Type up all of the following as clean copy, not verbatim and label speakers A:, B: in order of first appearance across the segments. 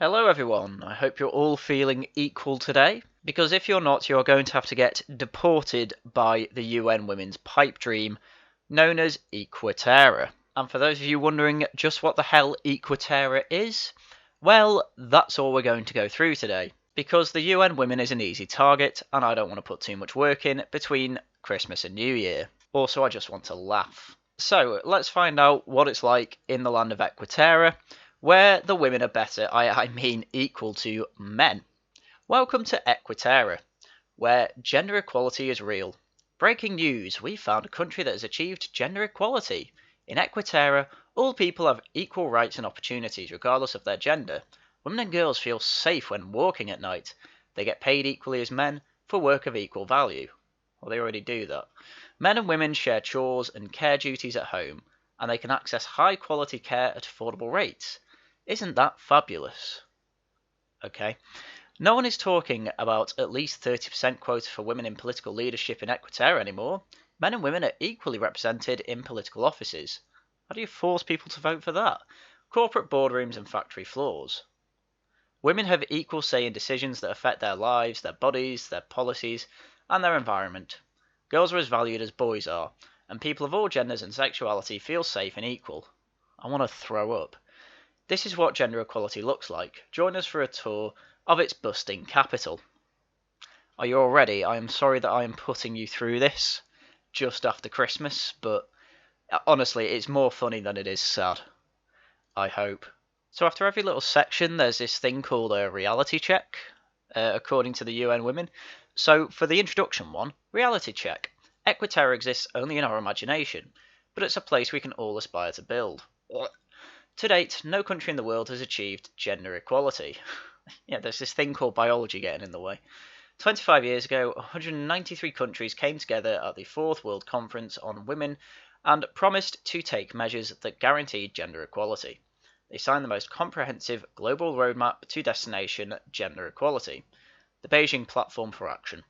A: Hello everyone, I hope you're all feeling equal today, because if you're not, you're going to have to get deported by the UN Women's pipe dream, known as Equitera. And for those of you wondering just what the hell Equitera is, well, that's all we're going to go through today, because the UN Women is an easy target, and I don't want to put too much work in between Christmas and New Year. Also, I just want to laugh. So, let's find out what it's like in the land of Equitera, where the women are better, I mean equal to men. Welcome to Equitera, where gender equality is real. Breaking news, we found a country that has achieved gender equality. In Equitera, all people have equal rights and opportunities regardless of their gender. Women and girls feel safe when walking at night. They get paid equally as men for work of equal value. Well, they already do that. Men and women share chores and care duties at home, and they can access high quality care at affordable rates. Isn't that fabulous? Okay. No one is talking about at least 30% quota for women in political leadership in Equitera anymore. Men and women are equally represented in political offices. How do you force people to vote for that? Corporate boardrooms and factory floors. Women have equal say in decisions that affect their lives, their bodies, their policies, and their environment. Girls are as valued as boys are, and people of all genders and sexuality feel safe and equal. I want to throw up. This is what gender equality looks like. Join us for a tour of its busting capital. Are you all ready? I am sorry that I am putting you through this just after Christmas, but honestly, it's more funny than it is sad. I hope. So after every little section, there's this thing called a reality check, according to the UN Women. So for the introduction one, reality check. Equitera exists only in our imagination, but it's a place we can all aspire to build. To date, no country in the world has achieved gender equality. Yeah, there's this thing called biology getting in the way. 25 years ago, 193 countries came together at the Fourth World Conference on Women and promised to take measures that guaranteed gender equality. They signed the most comprehensive global roadmap to destination gender equality, the Beijing Platform for Action.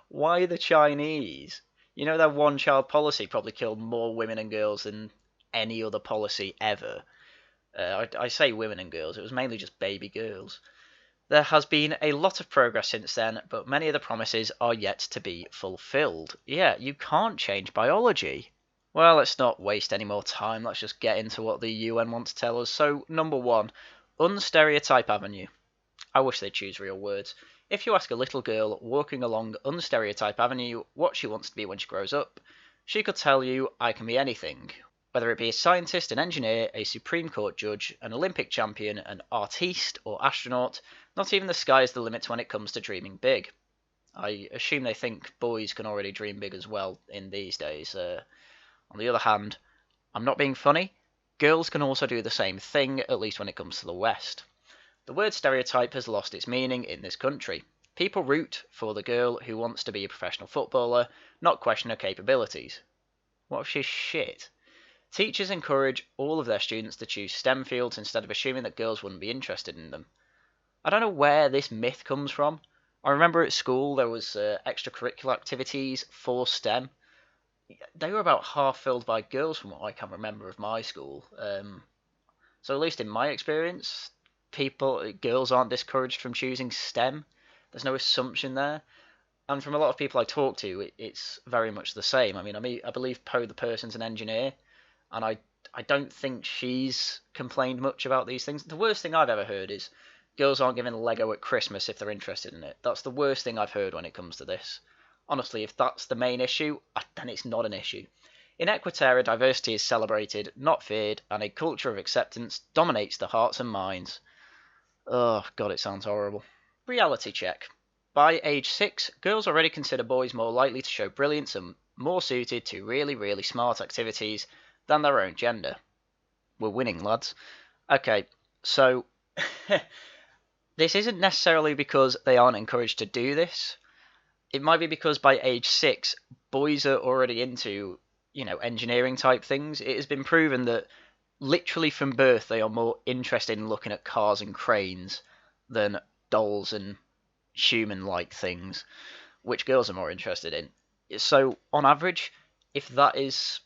A: Why the Chinese? You know, their one-child policy probably killed more women and girls than any other policy ever. I say women and girls, it was mainly just baby girls. There has been a lot of progress since then, but many of the promises are yet to be fulfilled. Yeah, you can't change biology. Well, let's not waste any more time, let's just get into what the UN want to tell us. So, number one, Stereotype Avenue. I wish they'd choose real words. If you ask a little girl walking along Stereotype Avenue what she wants to be when she grows up, she could tell you, I can be anything. Whether it be a scientist, an engineer, a Supreme Court judge, an Olympic champion, an artiste, or astronaut, not even the sky is the limit when it comes to dreaming big. I assume they think boys can already dream big as well in these days. On the other hand, I'm not being funny, girls can also do the same thing, at least when it comes to the West. The word stereotype has lost its meaning in this country. People root for the girl who wants to be a professional footballer, not question her capabilities. What if she's shit? Teachers encourage all of their students to choose STEM fields instead of assuming that girls wouldn't be interested in them. I don't know where this myth comes from. I remember at school there was extracurricular activities for STEM. They were about half filled by girls from what I can remember of my school. So at least in my experience, girls aren't discouraged from choosing STEM. There's no assumption there. And from a lot of people I talk to, it's very much the same. I believe Poe the person's an engineer, and I don't think she's complained much about these things. The worst thing I've ever heard is girls aren't given Lego at Christmas if they're interested in it. That's the worst thing I've heard when it comes to this. Honestly, if that's the main issue, then it's not an issue. In Equitera, diversity is celebrated, not feared, and a culture of acceptance dominates the hearts and minds. Oh, God, it sounds horrible. Reality check. By age 6, girls already consider boys more likely to show brilliance and more suited to really, really smart activities than their own gender. We're winning, lads. Okay, so this isn't necessarily because they aren't encouraged to do this. It might be because by age 6, boys are already into, engineering type things. It has been proven that literally from birth they are more interested in looking at cars and cranes than dolls and human-like things, which girls are more interested in. So, on average, if that is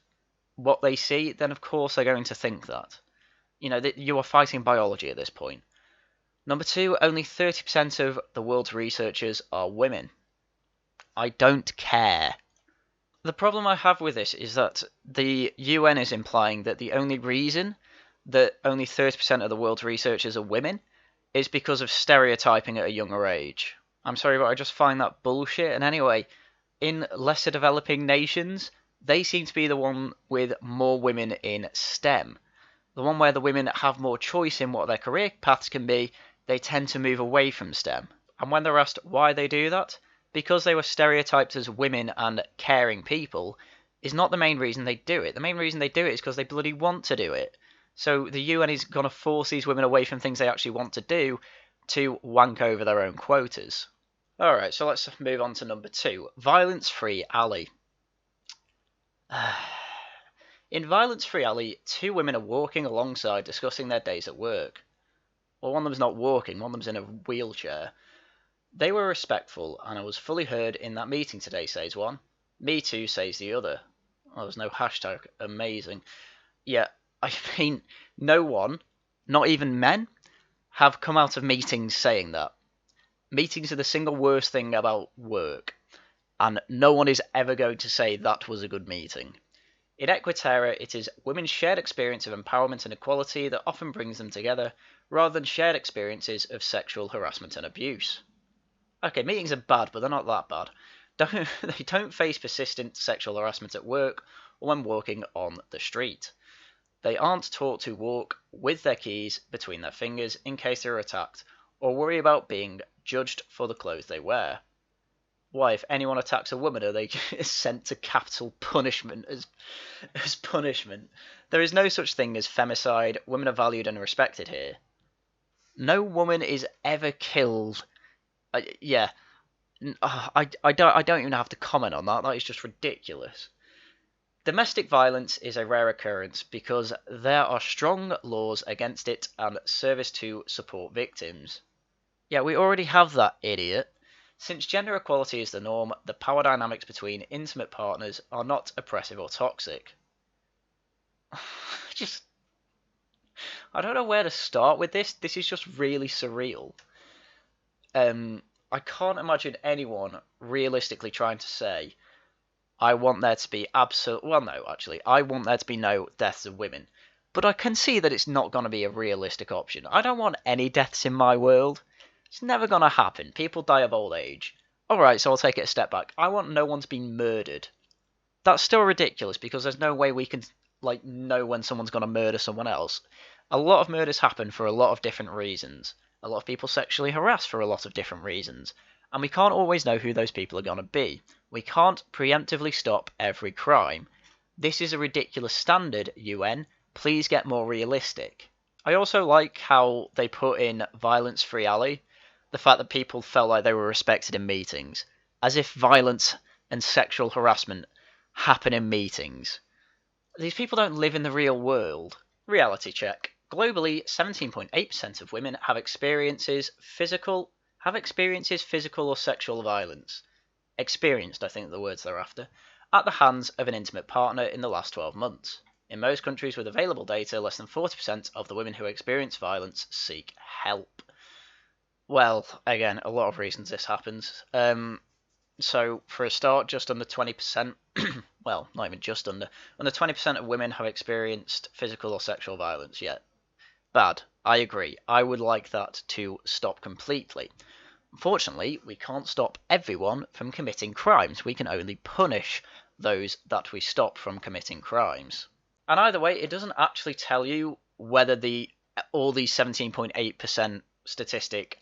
A: what they see, then of course they're going to think that. you are fighting biology at this point. Number 2, only 30% of the world's researchers are women. I don't care. The problem I have with this is that the UN is implying that the only reason that only 30% of the world's researchers are women is because of stereotyping at a younger age. I'm sorry, but I just find that bullshit. And anyway, in lesser developing nations, they seem to be the one with more women in STEM. The one where the women have more choice in what their career paths can be, they tend to move away from STEM. And when they're asked why they do that, because they were stereotyped as women and caring people, is not the main reason they do it. The main reason they do it is because they bloody want to do it. So the UN is going to force these women away from things they actually want to do to wank over their own quotas. Alright, so let's move on to number 2. Violence-free alley. In Violence-free alley, 2 women are walking alongside discussing their days at work. Well, one of them's not walking, one of them's in a wheelchair. They were respectful, and I was fully heard in that meeting today, says one. Me too, says the other. Oh, there's no hashtag. Amazing. Yeah, I mean, no one, not even men, have come out of meetings saying that. Meetings are the single worst thing about work, and no one is ever going to say that was a good meeting. In Equitera, it is women's shared experience of empowerment and equality that often brings them together, rather than shared experiences of sexual harassment and abuse. Okay, meetings are bad, but they're not that bad. They don't face persistent sexual harassment at work or when walking on the street. They aren't taught to walk with their keys between their fingers in case they are attacked, or worry about being judged for the clothes they wear. Why, if anyone attacks a woman, are they sent to capital punishment as punishment? There is no such thing as femicide. Women are valued and respected here. No woman is ever killed. I don't even have to comment on that. That is just ridiculous. Domestic violence is a rare occurrence because there are strong laws against it and service to support victims. Yeah, we already have that, idiot. Since gender equality is the norm, the power dynamics between intimate partners are not oppressive or toxic. I don't know where to start with this. This is just really surreal. I can't imagine anyone realistically trying to say, I want there to be I want there to be no deaths of women. But I can see that it's not going to be a realistic option. I don't want any deaths in my world. It's never going to happen. People die of old age. Alright, so I'll take it a step back. I want no one to be murdered. That's still ridiculous because there's no way we can know when someone's going to murder someone else. A lot of murders happen for a lot of different reasons. A lot of people sexually harass for a lot of different reasons. And we can't always know who those people are going to be. We can't preemptively stop every crime. This is a ridiculous standard, UN. Please get more realistic. I also like how they put in violence-free alley. The fact that people felt like they were respected in meetings. As if violence and sexual harassment happen in meetings. These people don't live in the real world. Reality check. Globally, 17.8% of women have experiences physical or sexual violence. Experienced, I think the words they're after, at the hands of an intimate partner in the last 12 months. In most countries with available data, less than 40% of the women who experience violence seek help. Well, again, a lot of reasons this happens. So, for a start, just under 20%, well, not even just under 20% of women have experienced physical or sexual violence yet. Bad. I agree. I would like that to stop completely. Unfortunately, we can't stop everyone from committing crimes. We can only punish those that we stop from committing crimes. And either way, it doesn't actually tell you whether all these 17.8% statistic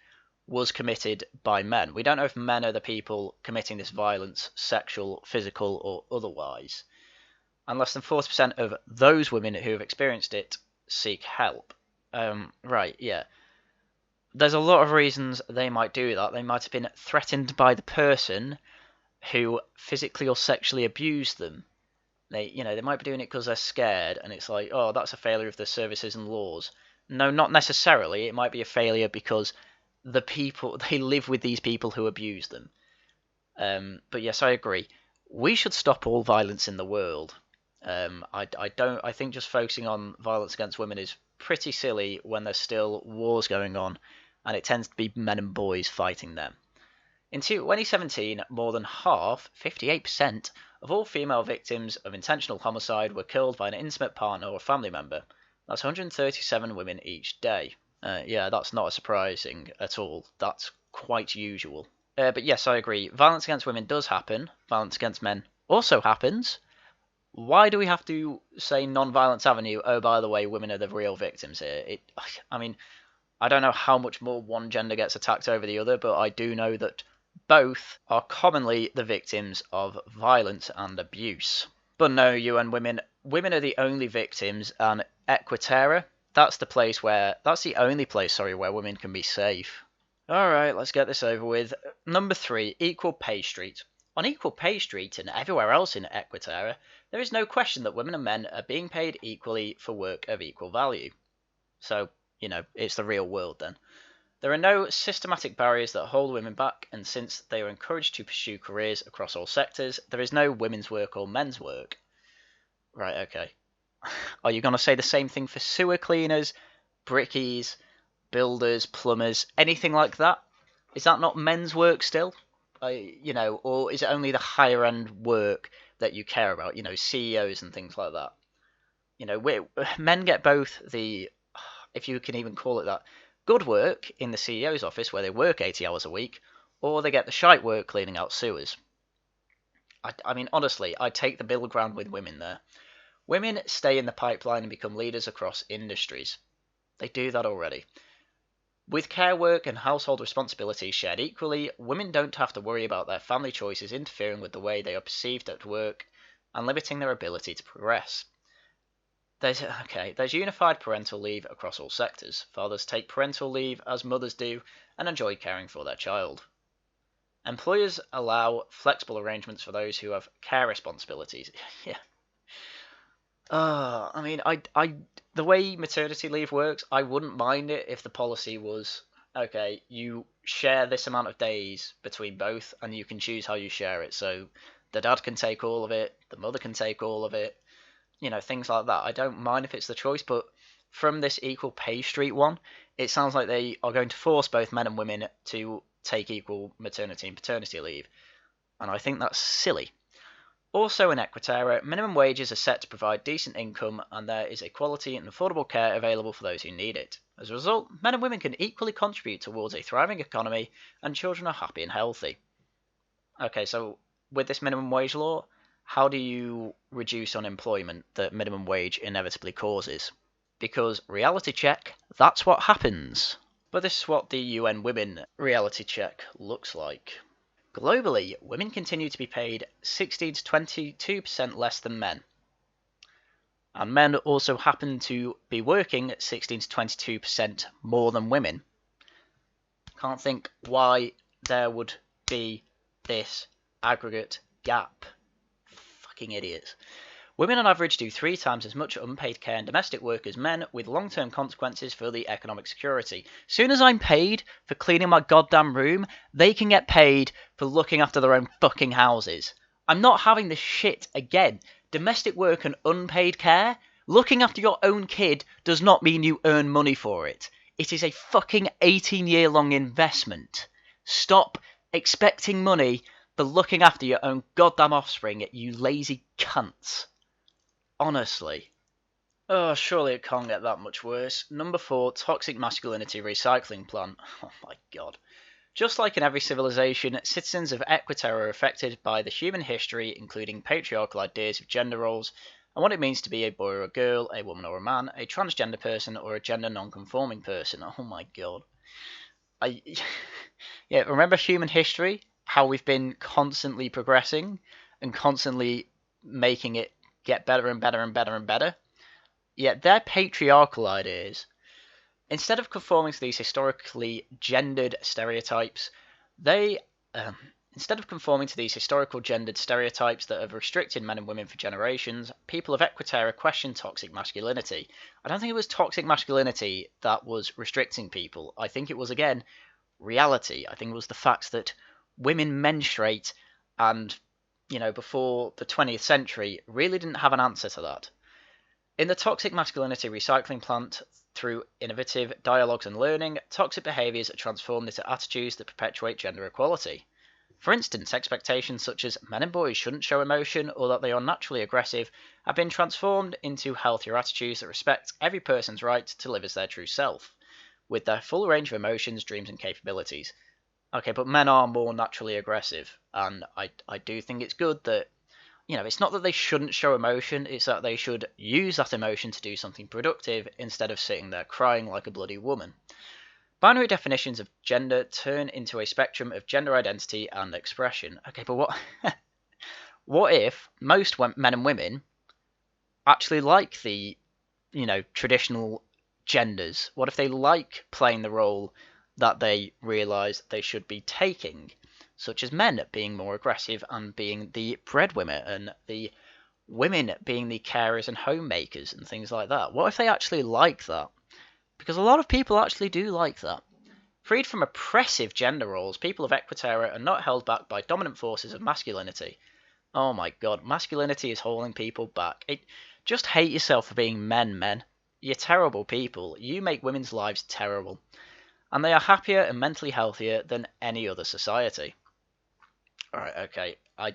A: was committed by men. We don't know if men are the people committing this violence, sexual, physical, or otherwise. And less than 40% of those women who have experienced it seek help. Right, yeah. There's a lot of reasons they might do that. They might have been threatened by the person who physically or sexually abused them. They might be doing it because they're scared, and it's like, oh, that's a failure of the services and laws. No, not necessarily. It might be a failure because they live with these people who abuse them. But yes, I agree. We should stop all violence in the world. I think just focusing on violence against women is pretty silly when there's still wars going on, and it tends to be men and boys fighting them. In 2017, more than half, 58%, of all female victims of intentional homicide were killed by an intimate partner or family member. That's 137 women each day. Yeah, that's not surprising at all. That's quite usual. But yes, I agree. Violence against women does happen. Violence against men also happens. Why do we have to say non-violence avenue? Oh, by the way, women are the real victims here. I mean, I don't know how much more one gender gets attacked over the other, but I do know that both are commonly the victims of violence and abuse. But no, UN women are the only victims, and Equitera, that's the only place, where women can be safe. Alright, let's get this over with. Number 3, Equal Pay Street. On Equal Pay Street and everywhere else in Equitera, there is no question that women and men are being paid equally for work of equal value. So, it's the real world then. There are no systematic barriers that hold women back, and since they are encouraged to pursue careers across all sectors, there is no women's work or men's work. Right, okay. Are you going to say the same thing for sewer cleaners, brickies, builders, plumbers, anything like that? Is that not men's work still? Or is it only the higher end work that you care about? CEOs and things like that. Men get both the, if you can even call it that, good work in the CEO's office where they work 80 hours a week, or they get the shite work cleaning out sewers. I mean, honestly, I take the middle ground with women there. Women stay in the pipeline and become leaders across industries. They do that already. With care work and household responsibilities shared equally, women don't have to worry about their family choices interfering with the way they are perceived at work and limiting their ability to progress. There's unified parental leave across all sectors. Fathers take parental leave as mothers do and enjoy caring for their child. Employers allow flexible arrangements for those who have care responsibilities. Yeah. The way maternity leave works, I wouldn't mind it if the policy was, okay, you share this amount of days between both and you can choose how you share it. So the dad can take all of it, the mother can take all of it. Things like that. I don't mind if it's the choice, but from this Equal Pay Street one, it sounds like they are going to force both men and women to take equal maternity and paternity leave, and I think that's silly. Also in Equitera, minimum wages are set to provide decent income, and there is a quality and affordable care available for those who need it. As a result, men and women can equally contribute towards a thriving economy, and children are happy and healthy. Okay, so with this minimum wage law, how do you reduce unemployment that minimum wage inevitably causes? Because reality check, that's what happens. But this is what the UN Women reality check looks like. Globally, women continue to be paid 16 to 22% less than men. And men also happen to be working 16 to 22% more than women. Can't think why there would be this aggregate gap. Fucking idiots. Women on average do 3 times as much unpaid care and domestic work as men, with long-term consequences for the economic security. Soon as I'm paid for cleaning my goddamn room, they can get paid for looking after their own fucking houses. I'm not having this shit again. Domestic work and unpaid care? Looking after your own kid does not mean you earn money for it. It is a fucking 18-year-long investment. Stop expecting money for looking after your own goddamn offspring, you lazy cunts. Honestly. Oh, surely it can't get that much worse. Number 4, toxic masculinity recycling plant. Oh my god. Just like in every civilization, citizens of Equitera are affected by the human history, including patriarchal ideas of gender roles, and what it means to be a boy or a girl, a woman or a man, a transgender person, or a gender non-conforming person. Oh my god. Remember human history? How we've been constantly progressing and constantly making it get better and better and better and better. Yet their patriarchal ideas, instead of conforming to these historically gendered stereotypes, instead of conforming to these historical gendered stereotypes that have restricted men and women for generations, people of Equitera question toxic masculinity. I don't think it was toxic masculinity that was restricting people. I think it was, again, reality. I think it was the fact that women menstruate and, before the 20th century, really didn't have an answer to that. In the toxic masculinity recycling plant, Through innovative dialogues and learning, toxic behaviours are transformed into attitudes that perpetuate gender equality. For instance, expectations such as men and boys shouldn't show emotion or that they are naturally aggressive have been transformed into healthier attitudes that respect every person's right to live as their true self, with their full range of emotions, dreams, and capabilities. Okay, but men are more naturally aggressive, and I do think it's good that, it's not that they shouldn't show emotion, it's that they should use that emotion to do something productive instead of sitting there crying like a bloody woman. Binary definitions of gender turn into a spectrum of gender identity and expression. Okay, but what if most men and women actually like the, traditional genders? What if they like playing the role that they realise they should be taking, such as men being more aggressive and being the breadwinner and the women being the carers and homemakers and things like that? What if they actually like that? Because a lot of people actually do like that. Freed from oppressive gender roles, people of Equitera are not held back by dominant forces of masculinity. Oh my god, masculinity is holding people back. Just hate yourself for being men. You're terrible people. You make women's lives terrible. And they are happier and mentally healthier than any other society. Alright, okay. Do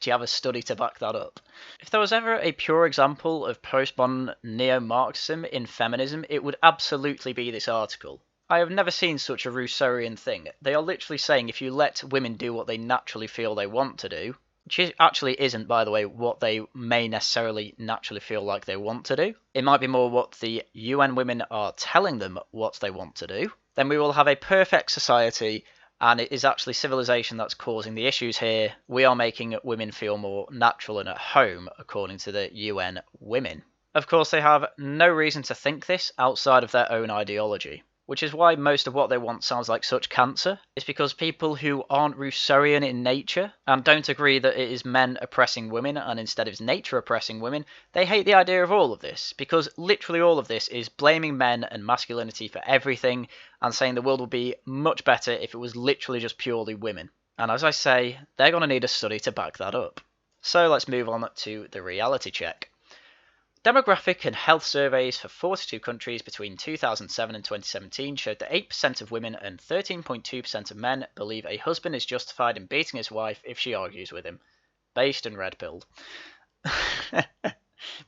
A: you have a study to back that up? If there was ever a pure example of postmodern neo-Marxism in feminism, it would absolutely be this article. I have never seen such a Rousseauian thing. They are literally saying if you let women do what they naturally feel they want to do, which actually isn't, by the way, what they may necessarily naturally feel like they want to do. It might be more what the UN women are telling them what they want to do. Then we will have a perfect society, and it is actually civilization that's causing the issues here. We are making women feel more natural and at home, according to the UN women. Of course, they have no reason to think this outside of their own ideology, which is why most of what they want sounds like such cancer. It's because people who aren't Rousseauian in nature and don't agree that it is men oppressing women and instead it's nature oppressing women, they hate the idea of all of this, because literally all of this is blaming men and masculinity for everything and saying the world would be much better if it was literally just purely women. And as I say, they're going to need a study to back that up. So let's move on to the reality check. Demographic and health surveys for 42 countries between 2007 and 2017 showed that 8% of women and 13.2% of men believe a husband is justified in beating his wife if she argues with him. Based and red-pilled.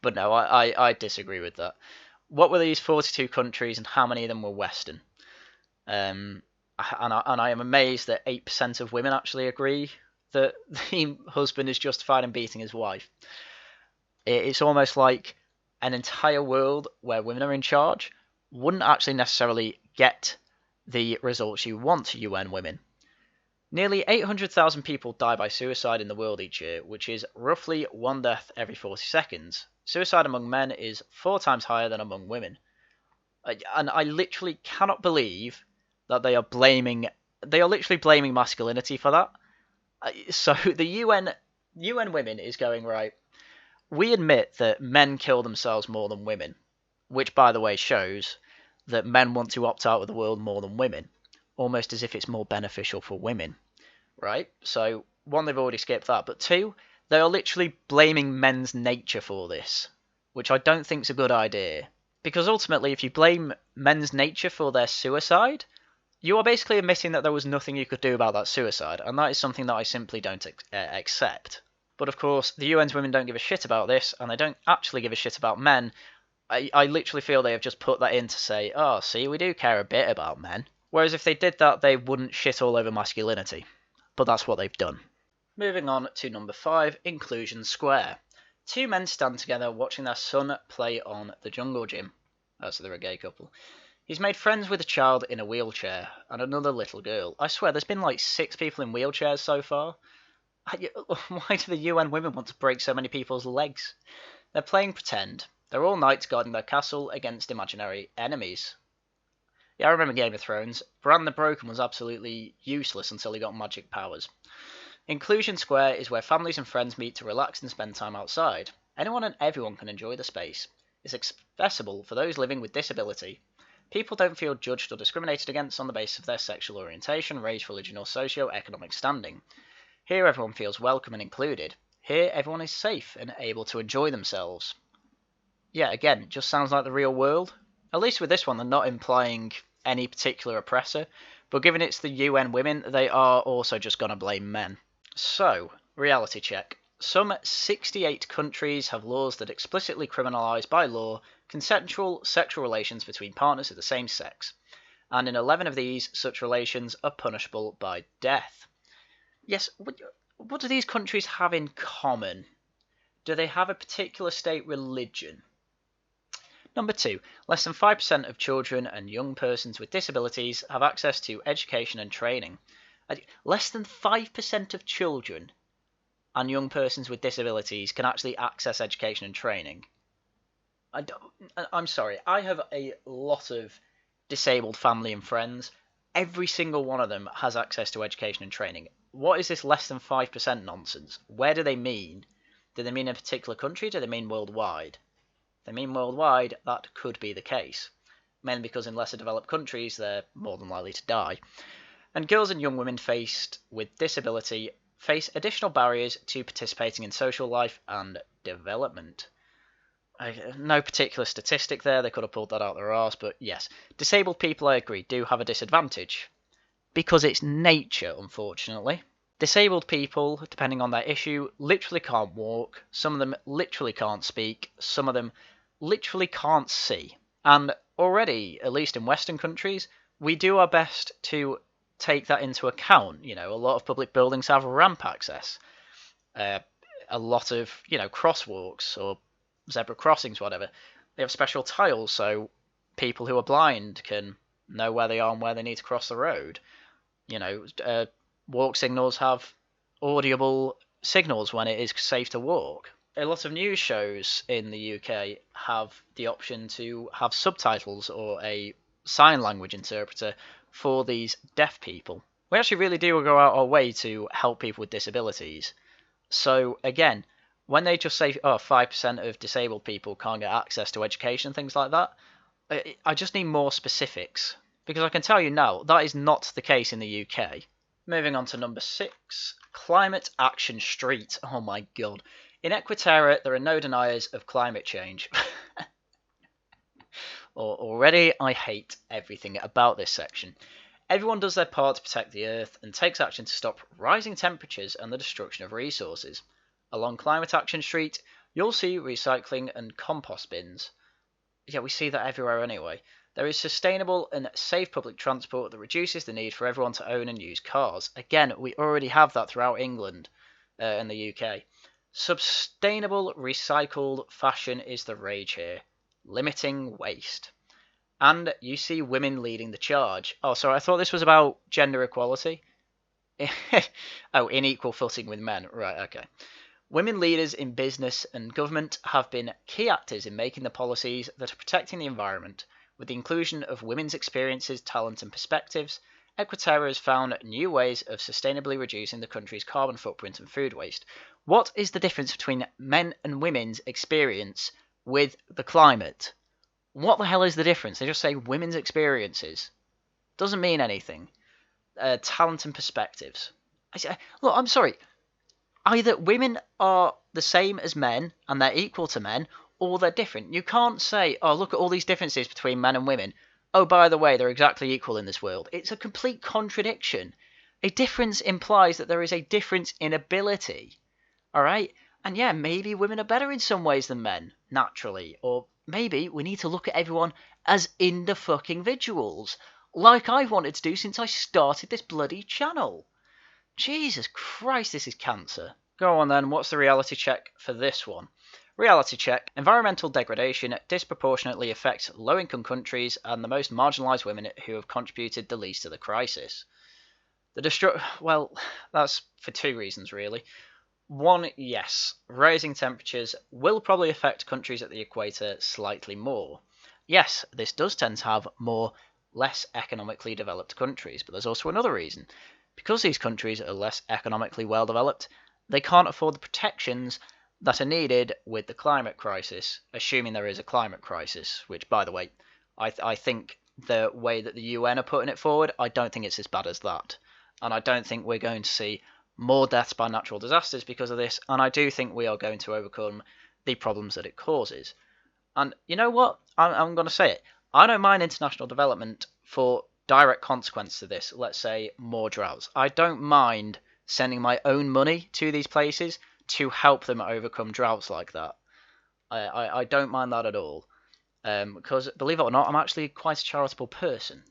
A: But no, I disagree with that. What were these 42 countries and how many of them were Western? And I am amazed that 8% of women actually agree that the husband is justified in beating his wife. It's almost like an entire world where women are in charge wouldn't actually necessarily get the results you want, UN women. Nearly 800,000 people die by suicide in the world each year, which is roughly one death every 40 seconds. Suicide among men is 4 times higher than among women. And I literally cannot believe that they are literally blaming masculinity for that. So the UN women is going, right, we admit that men kill themselves more than women, which, by the way, shows that men want to opt out of the world more than women, almost as if it's more beneficial for women, right? So, one, they've already skipped that, but 2, they are literally blaming men's nature for this, which I don't think is a good idea. Because ultimately, if you blame men's nature for their suicide, you are basically admitting that there was nothing you could do about that suicide, and that is something that I simply don't accept. But of course, the UN's women don't give a shit about this, and they don't actually give a shit about men. I literally feel they have just put that in to say, oh, see, we do care a bit about men. Whereas if they did that, they wouldn't shit all over masculinity. But that's what they've done. Moving on to number 5, Inclusion Square. 2 men stand together watching their son play on the jungle gym. So they're a gay couple. He's made friends with a child in a wheelchair and another little girl. I swear, there's been like 6 people in wheelchairs so far. Why do the UN women want to break so many people's legs? They're playing pretend. They're all knights guarding their castle against imaginary enemies. Yeah, I remember Game of Thrones. Bran the Broken was absolutely useless until he got magic powers. Inclusion Square is where families and friends meet to relax and spend time outside. Anyone and everyone can enjoy the space. It's accessible for those living with disability. People don't feel judged or discriminated against on the basis of their sexual orientation, race, religion, or socio-economic standing. Here everyone feels welcome and included. Here everyone is safe and able to enjoy themselves. Yeah, again, just sounds like the real world. At least with this one, they're not implying any particular oppressor, but given it's the UN Women, they are also just going to blame men. So, reality check. Some 68 countries have laws that explicitly criminalise by law consensual sexual relations between partners of the same sex, and in 11 of these, such relations are punishable by death. Yes, what do these countries have in common? Do they have a particular state religion? Number 2, less than 5% of children and young persons with disabilities have access to education and training. Less than 5% of children and young persons with disabilities can actually access education and training. I'm sorry, I have a lot of disabled family and friends. Every single one of them has access to education and training. What is this less than 5% nonsense? Where do they mean? Do they mean a particular country? Do they mean worldwide? If they mean worldwide, that could be the case. Mainly because in lesser developed countries, they're more than likely to die. And girls and young women faced with disability face additional barriers to participating in social life and development. No particular statistic there, they could have pulled that out their arse, but yes, disabled people, I agree, do have a disadvantage. Because it's nature, unfortunately. Disabled people, depending on their issue, literally can't walk, some of them literally can't speak, some of them literally can't see. And already, at least in Western countries, we do our best to take that into account. You know, a lot of public buildings have ramp access. A lot of, crosswalks or zebra crossings, whatever. They have special tiles so people who are blind can know where they are and where they need to cross the road. Walk signals have audible signals when it is safe to walk. A lot of news shows in the UK have the option to have subtitles or a sign language interpreter for these deaf people. We actually really do go out our way to help people with disabilities. So again, when they just say, 5% of disabled people can't get access to education and things like that, I just need more specifics. Because I can tell you now, that is not the case in the UK. Moving on to number 6, Climate Action Street. Oh my god. In Equitera, there are no deniers of climate change. Already, I hate everything about this section. Everyone does their part to protect the Earth and takes action to stop rising temperatures and the destruction of resources. Along Climate Action Street, you'll see recycling and compost bins. Yeah, we see that everywhere anyway. There is sustainable and safe public transport that reduces the need for everyone to own and use cars. Again, we already have that throughout England and the UK. Sustainable recycled fashion is the rage here. Limiting waste. And you see women leading the charge. Oh, sorry, I thought this was about gender equality. Oh, in equal footing with men. Right, okay. Women leaders in business and government have been key actors in making the policies that are protecting the environment. With the inclusion of women's experiences, talent and perspectives, Equitera has found new ways of sustainably reducing the country's carbon footprint and food waste. What is the difference between men and women's experience with the climate? What the hell is the difference? They just say women's experiences. Doesn't mean anything. Talent and perspectives. Look, I'm sorry. Either women are the same as men and they're equal to men, or they're different. You can't say, oh, look at all these differences between men and women. Oh, by the way, they're exactly equal in this world. It's a complete contradiction. A difference implies that there is a difference in ability. All right? And yeah, maybe women are better in some ways than men, naturally. Or maybe we need to look at everyone as individuals, like I've wanted to do since I started this bloody channel. Jesus Christ, this is cancer. Go on then, what's the reality check for this one? Reality check. Environmental degradation disproportionately affects low-income countries and the most marginalised women who have contributed the least to the crisis. Well, that's for 2 reasons, really. One, yes, rising temperatures will probably affect countries at the equator slightly more. Yes, this does tend to have more less economically developed countries, but there's also another reason. Because these countries are less economically well developed, they can't afford the protections that are needed with the climate crisis, assuming there is a climate crisis, which, by the way, I think the way that the UN are putting it forward, I don't think it's as bad as that. And I don't think we're going to see more deaths by natural disasters because of this, and I do think we are going to overcome the problems that it causes. And you know what? I'm going to say it. I don't mind international development for direct consequence to this. Let's say more droughts. I don't mind sending my own money to these places to help them overcome droughts like that. I don't mind that at all. Because, believe it or not, I'm actually quite a charitable person.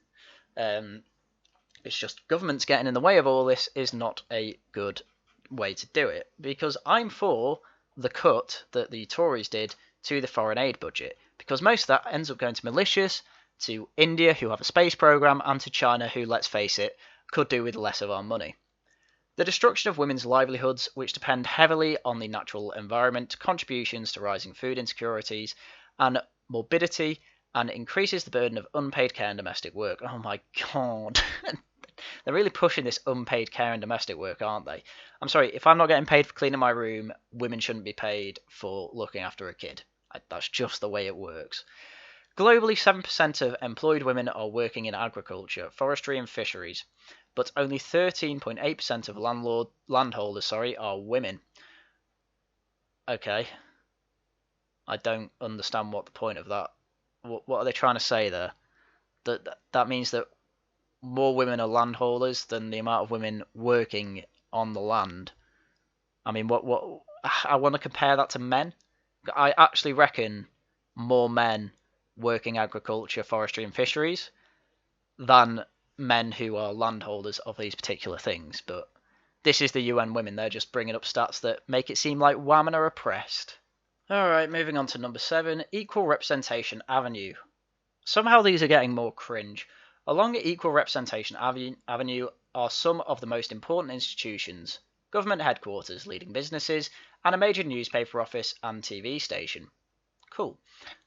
A: It's just governments getting in the way of all this is not a good way to do it. Because I'm for the cut that the Tories did to the foreign aid budget. Because most of that ends up going to militias, to India, who have a space program, and to China, who, let's face it, could do with less of our money. The destruction of women's livelihoods, which depend heavily on the natural environment, contributions to rising food insecurities and morbidity, and increases the burden of unpaid care and domestic work. Oh my god. They're really pushing this unpaid care and domestic work, aren't they? I'm sorry, if I'm not getting paid for cleaning my room, women shouldn't be paid for looking after a kid. That's just the way it works. Globally, 7% of employed women are working in agriculture, forestry and fisheries, but only 13.8% of landholders are women. Okay. I don't understand what the point of that. What are they trying to say there? That means that more women are landholders than the amount of women working on the land. I mean, what I want to compare that to men. I actually reckon more men working agriculture, forestry and fisheries than men who are landholders of these particular things. But this is the UN Women. They're just bringing up stats that make it seem like women are oppressed. Alright, moving on to number 7, Equal Representation Avenue. Somehow these are getting more cringe. Along Equal Representation Avenue are some of the most important institutions, government headquarters, leading businesses, and a major newspaper office and TV station. Cool.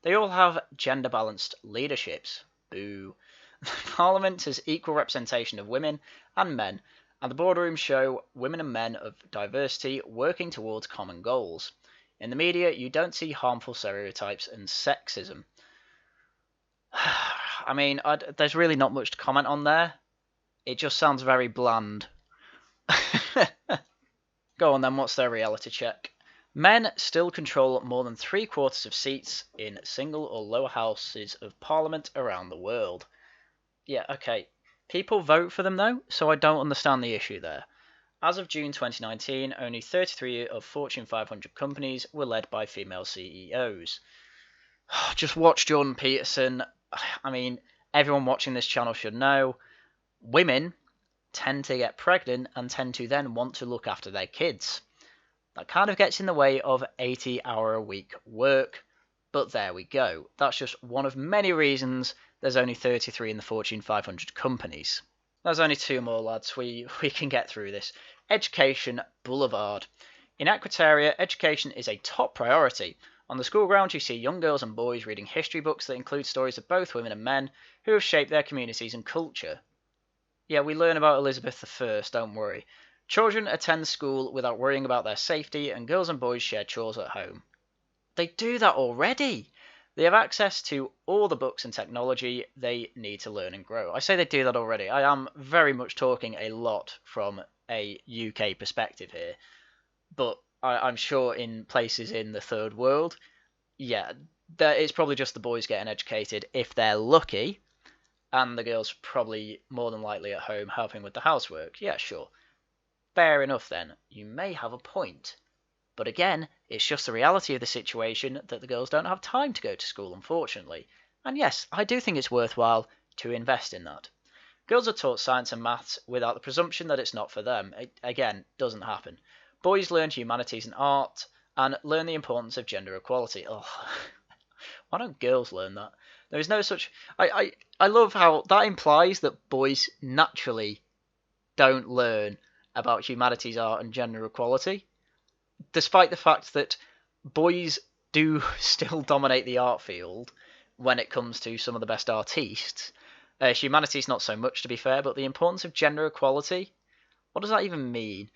A: They all have gender-balanced leaderships. Boo. Parliament has equal representation of women and men, and the boardrooms show women and men of diversity working towards common goals. In the media, you don't see harmful stereotypes and sexism. I mean, there's really not much to comment on there. It just sounds very bland. Go on then, what's their reality check? Men still control more than 3/4 of seats in single or lower houses of parliament around the world. Yeah, okay. People vote for them though, so I don't understand the issue there. As of June 2019, only 33 of Fortune 500 companies were led by female CEOs. Just watch Jordan Peterson. I mean, everyone watching this channel should know, women tend to get pregnant and tend to then want to look after their kids. That kind of gets in the way of 80-hour-a-week work, but there we go. That's just one of many reasons there's only 33 in the Fortune 500 companies. There's only 2 more, lads. We can get through this. Education Boulevard. In Equitera, education is a top priority. On the school grounds, you see young girls and boys reading history books that include stories of both women and men who have shaped their communities and culture. Yeah, we learn about Elizabeth I, don't worry. Children attend school without worrying about their safety, and girls and boys share chores at home. They do that already! They have access to all the books and technology they need to learn and grow. I say they do that already. I am very much talking a lot from a UK perspective here. But I'm sure in places in the third world, yeah, it's probably just the boys getting educated if they're lucky, and the girls probably more than likely at home helping with the housework. Yeah, sure. Fair enough then. You may have a point. But again, it's just the reality of the situation that the girls don't have time to go to school, unfortunately. And yes, I do think it's worthwhile to invest in that. Girls are taught science and maths without the presumption that it's not for them. It, again, doesn't happen. Boys learn humanities and art, and learn the importance of gender equality. Oh, why don't girls learn that? There is no such... I love how that implies that boys naturally don't learn about humanities, art, and gender equality, despite the fact that boys do still dominate the art field when it comes to some of the best artistes. Humanities not so much, to be fair, but the importance of gender equality, what does that even mean?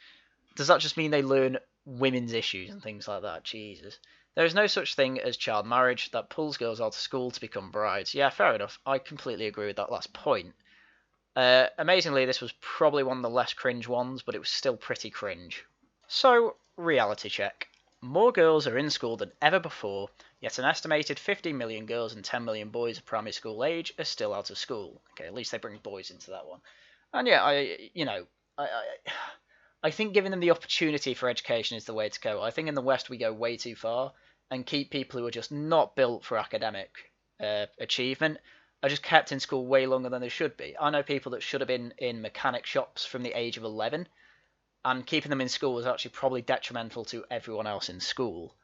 A: Does that just mean they learn women's issues and things like that? Jesus. There is no such thing as child marriage that pulls girls out of school to become brides. Yeah, fair enough. I completely agree with that last point. Amazingly, this was probably one of the less cringe ones, but it was still pretty cringe. So, reality check. more girls are in school than ever before, yet an estimated 15 million girls and 10 million boys of primary school age are still out of school. Okay, at least they bring boys into that one. And yeah, I think giving them the opportunity for education is the way to go. I think in the West we go way too far and keep people who are just not built for academic achievement are just kept in school way longer than they should be. I know people that should have been in mechanic shops from the age of 11, and keeping them in school was actually probably detrimental to everyone else in school.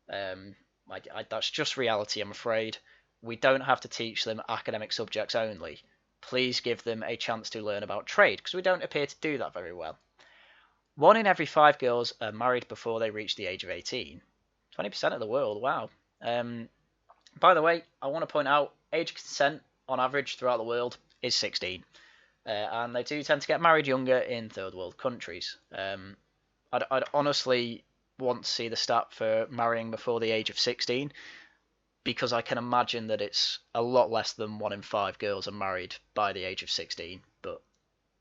A: That's just reality, I'm afraid. We don't have to teach them academic subjects only. Please give them a chance to learn about trade, because we don't appear to do that very well. 1 in every 5 girls are married before they reach the age of 18. 20% of the world, wow. By the way, I want to point out, age consent on average throughout the world is 16. And they do tend to get married younger in third world countries. I'd honestly want to see the stat for marrying before the age of 16, because I can imagine that it's a lot less than 1 in 5 girls are married by the age of 16. But,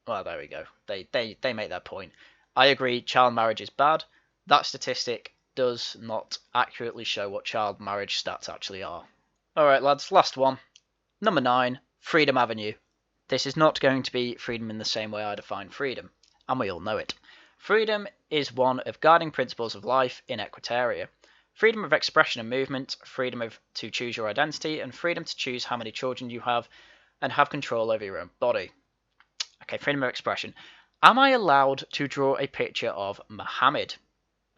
A: well, there we go. They make their point. I agree, child marriage is bad. That statistic does not accurately show what child marriage stats actually are. Alright lads, last one. Number 9, Freedom Avenue. This is not going to be freedom in the same way I define freedom, and we all know it. Freedom is one of guiding principles of life in Equitera. Freedom of expression and movement, freedom to choose your identity, and freedom to choose how many children you have and have control over your own body. Okay, freedom of expression. Am I allowed to draw a picture of Muhammad?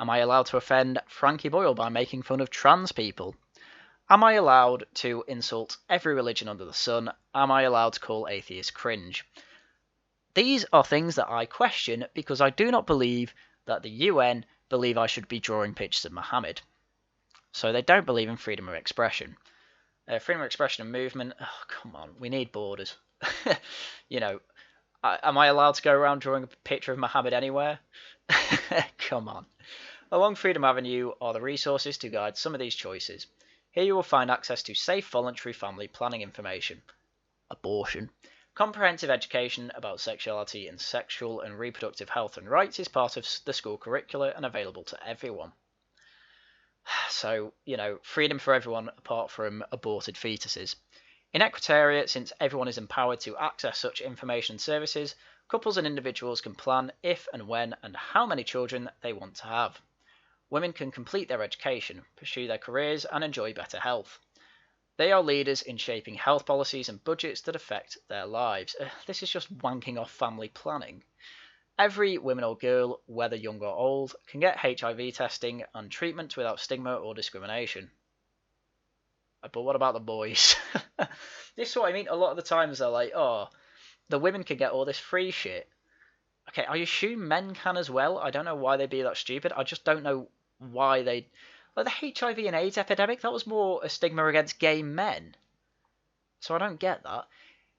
A: Am I allowed to offend Frankie Boyle by making fun of trans people? Am I allowed to insult every religion under the sun? Am I allowed to call atheists cringe? These are things that I question because I do not believe that the UN believe I should be drawing pictures of Muhammad. So they don't believe in freedom of expression. Freedom of expression and movement, oh, come on, we need borders. Am I allowed to go around drawing a picture of Muhammad anywhere? Come on. Along Freedom Avenue are the resources to guide some of these choices. Here you will find access to safe voluntary family planning information, abortion, comprehensive education about sexuality and sexual and reproductive health and rights is part of the school curricula and available to everyone. So, freedom for everyone apart from aborted fetuses. In Equitera, since everyone is empowered to access such information and services, couples and individuals can plan if and when and how many children they want to have. Women can complete their education, pursue their careers, and enjoy better health. They are leaders in shaping health policies and budgets that affect their lives. This is just wanking off family planning. Every woman or girl, whether young or old, can get HIV testing and treatment without stigma or discrimination. But what about the boys? This is what I mean. A lot of the times they're like, oh, the women can get all this free shit. Okay, I assume men can as well. I don't know why they'd be that stupid. I just don't know why they... Like the HIV and AIDS epidemic, that was more a stigma against gay men. So I don't get that.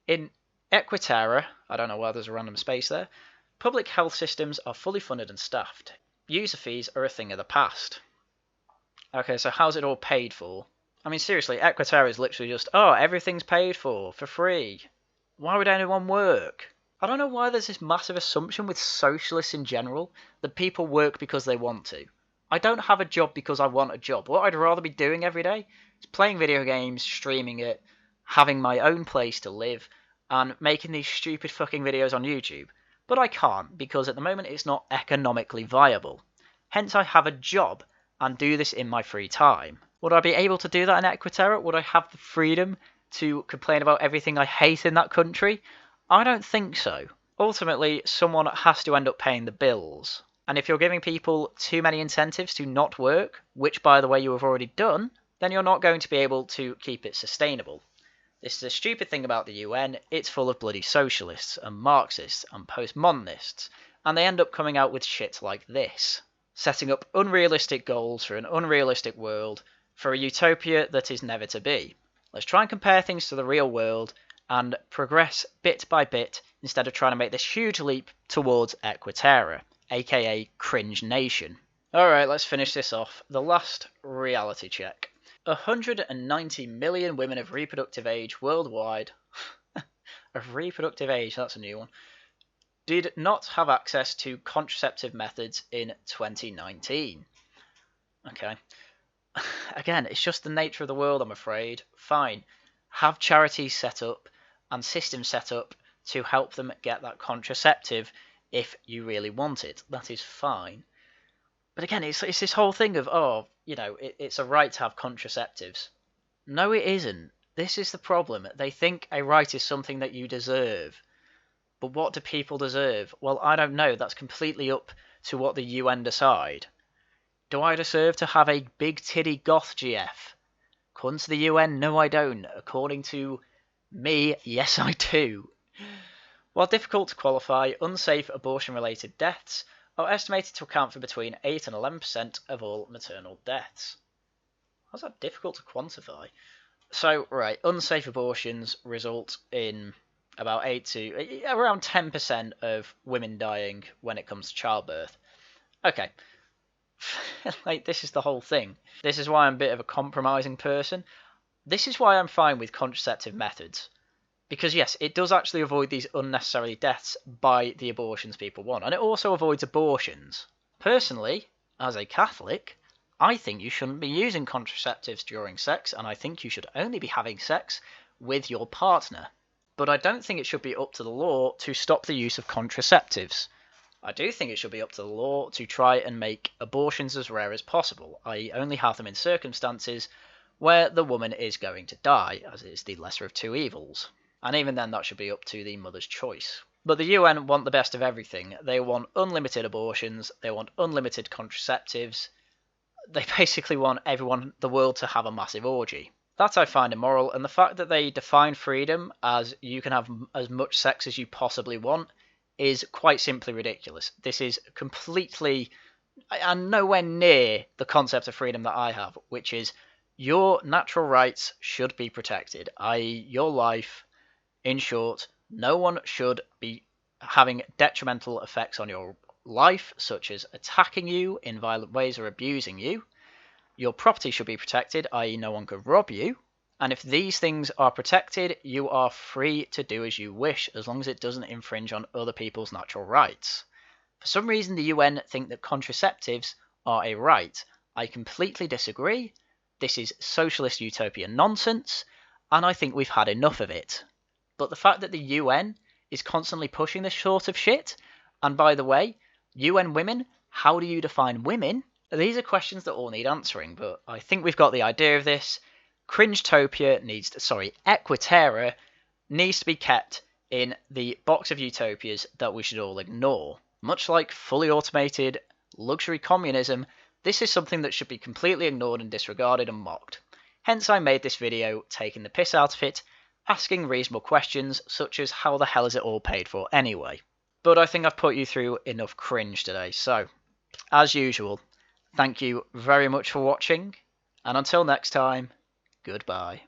A: In Equitera, I don't know why there's a random space there, public health systems are fully funded and staffed. User fees are a thing of the past. Okay, so how's it all paid for? I mean, seriously, Equitera is literally just, oh, everything's paid for free. Why would anyone work? I don't know why there's this massive assumption with socialists in general that people work because they want to. I don't have a job because I want a job. What I'd rather be doing every day is playing video games, streaming it, having my own place to live, and making these stupid fucking videos on YouTube. But I can't, because at the moment it's not economically viable. Hence I have a job and do this in my free time. Would I be able to do that in Equitera? Would I have the freedom to complain about everything I hate in that country? I don't think so. Ultimately, someone has to end up paying the bills. And if you're giving people too many incentives to not work, which by the way you have already done, then you're not going to be able to keep it sustainable. This is a stupid thing about the UN. It's full of bloody socialists and Marxists and postmodernists, and they end up coming out with shit like this, setting up unrealistic goals for an unrealistic world, for a utopia that is never to be. Let's try and compare things to the real world and progress bit by bit instead of trying to make this huge leap towards Equitera, aka Cringe Nation. Alright, let's finish this off. The last reality check. 190 million women of reproductive age worldwide, of reproductive age, that's a new one, did not have access to contraceptive methods in 2019. Okay. Again, it's just the nature of the world, I'm afraid. Fine. Have charities set up and systems set up to help them get that contraceptive if you really want it. That is fine. But again, it's this whole thing of, oh, it's a right to have contraceptives. No, it isn't. This is the problem. They think a right is something that you deserve. But what do people deserve? Well, I don't know. That's completely up to what the UN decide. Do I deserve to have a big titty goth GF? According to the UN, no I don't. According to me, yes I do. While difficult to qualify, unsafe abortion-related deaths are estimated to account for between 8 and 11% of all maternal deaths. How's that difficult to quantify? So, right, unsafe abortions result in about around 10% of women dying when it comes to childbirth. Okay. Like, this is the whole thing. This is why I'm a bit of a compromising person. This is why I'm fine with contraceptive methods. Because, yes, it does actually avoid these unnecessary deaths by the abortions people want. And it also avoids abortions. Personally, as a Catholic, I think you shouldn't be using contraceptives during sex, and I think you should only be having sex with your partner. But I don't think it should be up to the law to stop the use of contraceptives. I do think it should be up to the law to try and make abortions as rare as possible, i.e. only have them in circumstances where the woman is going to die, as it is the lesser of two evils. And even then, that should be up to the mother's choice. But the UN want the best of everything. They want unlimited abortions, they want unlimited contraceptives. They basically want the world to have a massive orgy. That I find immoral, and the fact that they define freedom as you can have as much sex as you possibly want is quite simply ridiculous. This is completely and nowhere near the concept of freedom that I have, which is your natural rights should be protected, i.e. your life. In short, no one should be having detrimental effects on your life, such as attacking you in violent ways or abusing you. Your property should be protected, i.e. no one could rob you. And if these things are protected, you are free to do as you wish, as long as it doesn't infringe on other people's natural rights. For some reason, the UN think that contraceptives are a right. I completely disagree. This is socialist utopian nonsense, and I think we've had enough of it. But the fact that the UN is constantly pushing this sort of shit, and by the way, UN women, how do you define women? These are questions that all need answering, but I think we've got the idea of this. Equitera needs to be kept in the box of utopias that we should all ignore. Much like fully automated luxury communism, this is something that should be completely ignored and disregarded and mocked. Hence I made this video taking the piss out of it, asking reasonable questions such as how the hell is it all paid for anyway. But I think I've put you through enough cringe today, so as usual, thank you very much for watching, and until next time, goodbye.